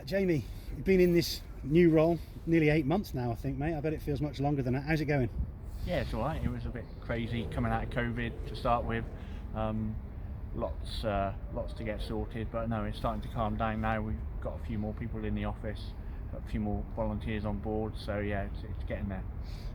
Jamie, you've been in this new role nearly 8 months now, I think, mate. I bet it feels much longer than that. How's it going? Yeah, it's all right. It was a bit crazy coming out of COVID to start with. Lots to get sorted, but no, it's starting to calm down now. We've got a few more people in the office, got a few more volunteers on board, so yeah, it's getting there.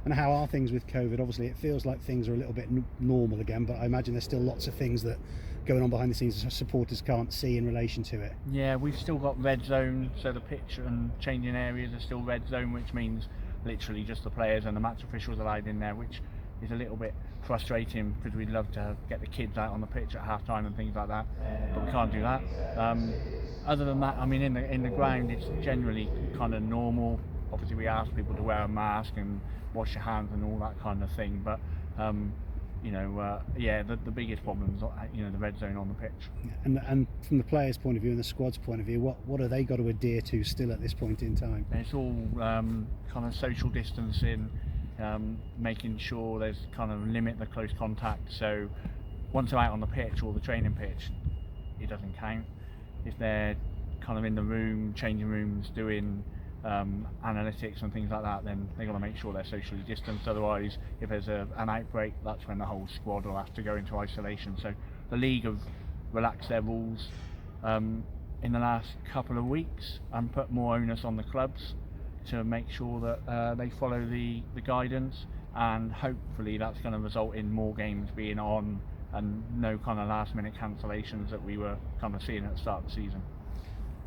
And how are things with COVID? Obviously, it feels like things are a little bit normal again, but I imagine there's still lots of things that going on behind the scenes that supporters can't see in relation to it. Yeah, we've still got red zone, so the pitch and changing areas are still red zone, which means literally just the players and the match officials allowed in there, which is a little bit frustrating because we'd love to get the kids out on the pitch at half time and things like that, but we can't do that. Other than that, I mean, in the ground it's generally kind of normal. Obviously we ask people to wear a mask and wash your hands and all that kind of thing, but the biggest problem is the red zone on the pitch. And from the players' point of view and the squad's point of view, what have they got to adhere to still at this point in time? It's all kind of social distancing, making sure there's kind of limit the close contact. So once they're out on the pitch or the training pitch, it doesn't count. If they're kind of in the room, changing rooms, doing analytics and things like that, then they've got to make sure they're socially distanced. Otherwise, if there's an outbreak, that's when the whole squad will have to go into isolation. So the league have relaxed their rules in the last couple of weeks and put more onus on the clubs to make sure that they follow the guidance, and hopefully that's going to result in more games being on and no kind of last minute cancellations that we were kind of seeing at the start of the season.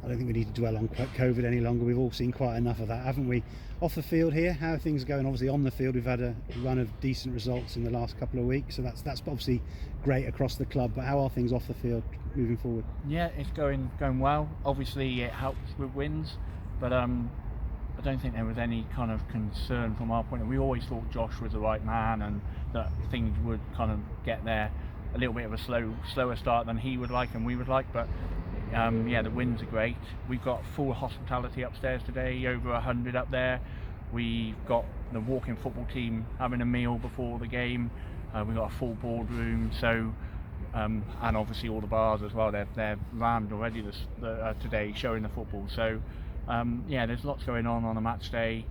I don't think we need to dwell on COVID any longer. We've all seen quite enough of that, haven't we? Off the field here, how are things going? Obviously on the field we've had a run of decent results in the last couple of weeks, so that's obviously great across the club, but how are things off the field moving forward? Yeah, it's going well. Obviously it helps with wins, but I don't think there was any kind of concern from our point of view. We always thought Josh was the right man and that things would kind of get there a little bit of a slower start than he would like and we would like, but the wins are great. We've got full hospitality upstairs today, over 100 up there. We've got the walking football team having a meal before the game. We've got a full boardroom, so and obviously all the bars as well. They're rammed already today, showing the football. So there's lots going on a match day.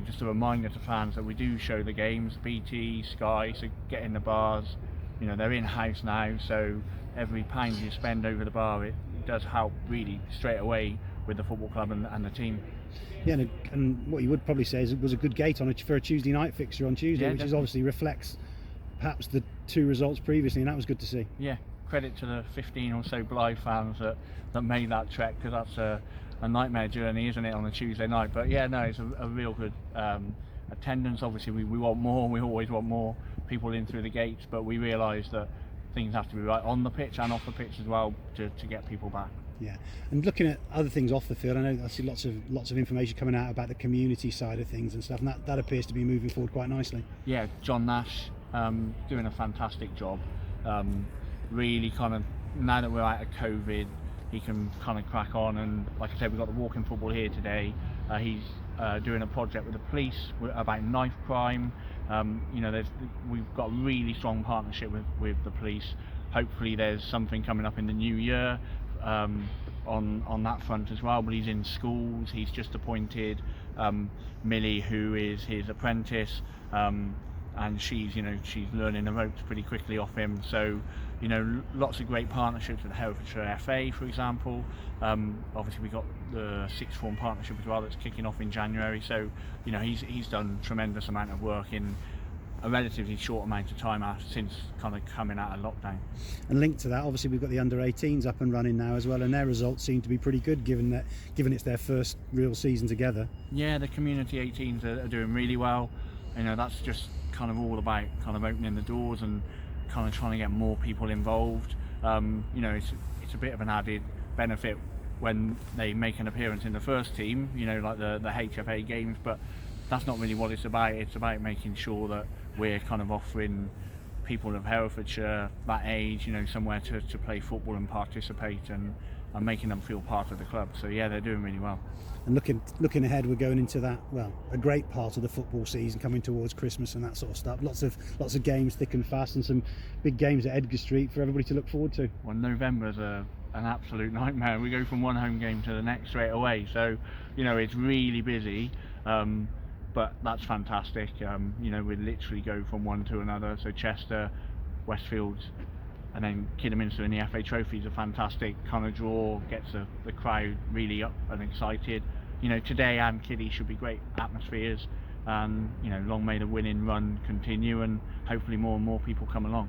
Just a reminder to fans that we do show the games, BT, Sky, so get in the bars. They're in-house now, so every pound you spend over the bar, it does help really straight away with the football club and the team. Yeah, and what you would probably say is it was a good gate for a Tuesday night fixture on Tuesday, yeah, which definitely. is obviously reflects perhaps the two results previously, and that was good to see. Yeah, credit to the 15 or so Blythe fans that made that trek, because that's a nightmare journey, isn't it, on a Tuesday night? But yeah, no, it's a real good attendance. Obviously we want more, we always want more people in through the gates, but we realise that things have to be right on the pitch and off the pitch as well to get people back. Yeah, and looking at other things off the field, I know I see lots of information coming out about the community side of things and stuff, and that appears to be moving forward quite nicely. Yeah, John Nash doing a fantastic job. Really kind of, now that we're out of COVID, he can kind of crack on, and like I said, we've got the walking football here today. He's doing a project with the police about knife crime. We've got a really strong partnership with the police. Hopefully there's something coming up in the new year on that front as well, but he's in schools. He's just appointed Millie, who is his apprentice, and she's learning the ropes pretty quickly off him. So lots of great partnerships with the Herefordshire FA, for example. Obviously we got the sixth form partnership as well that's kicking off in January, so he's done tremendous amount of work in a relatively short amount of time since kind of coming out of lockdown. And linked to that, obviously we've got the under-18s up and running now as well, and their results seem to be pretty good given it's their first real season together. Yeah, the community 18s are doing really well. That's just kind of all about kind of opening the doors and kind of trying to get more people involved. It's a bit of an added benefit when they make an appearance in the first team, like the HFA games, but that's not really what it's about. It's about making sure that we're kind of offering people of Herefordshire that age, somewhere to play football and participate, and making them feel part of the club. So yeah, they're doing really well. And looking ahead, we're going into that, a great part of the football season coming towards Christmas and that sort of stuff. Lots of games thick and fast, and some big games at Edgar Street for everybody to look forward to. Well, November's an absolute nightmare. We go from one home game to the next straight away, so you know it's really busy. But that's fantastic. You know, we literally go from one to another. So Chester, Westfield, and then Kidderminster in the FA Trophy is a fantastic kind of draw. Gets the crowd really up and excited. You know, today and Kiddie should be great atmospheres. And you know, long may the winning run continue, and hopefully more and more people come along.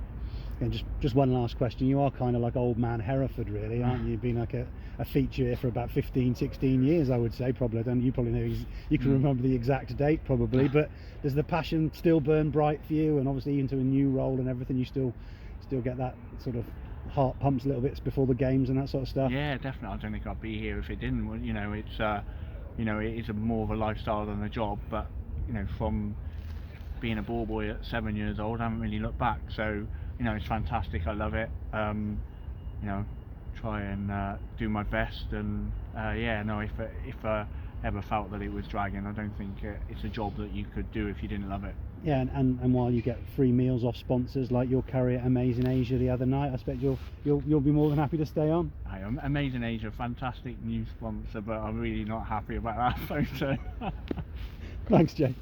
And just one last question. You are kind of like old man Hereford, really, aren't you? You've been like a feature here for about 15, 16 years, I would say. Probably. You probably know. You can remember the exact date, probably. But does the passion still burn bright for you? And obviously, into a new role and everything, you still get that sort of heart pumps a little bit before the games and that sort of stuff. Yeah, definitely. I don't think I'd be here if it didn't. You know, it's you know, it is more of a lifestyle than a job. But you know, from being a ball boy at 7 years old, I haven't really looked back. So you know, it's fantastic. I love it. You know, try and do my best. And yeah, no, if I ever felt that it was dragging, I don't think it's a job that you could do if you didn't love it. Yeah, and while you get free meals off sponsors like your curry at Amazing Asia the other night, I expect you'll be more than happy to stay on. Amazing Asia, fantastic new sponsor, but I'm really not happy about that photo. Thanks, Jay.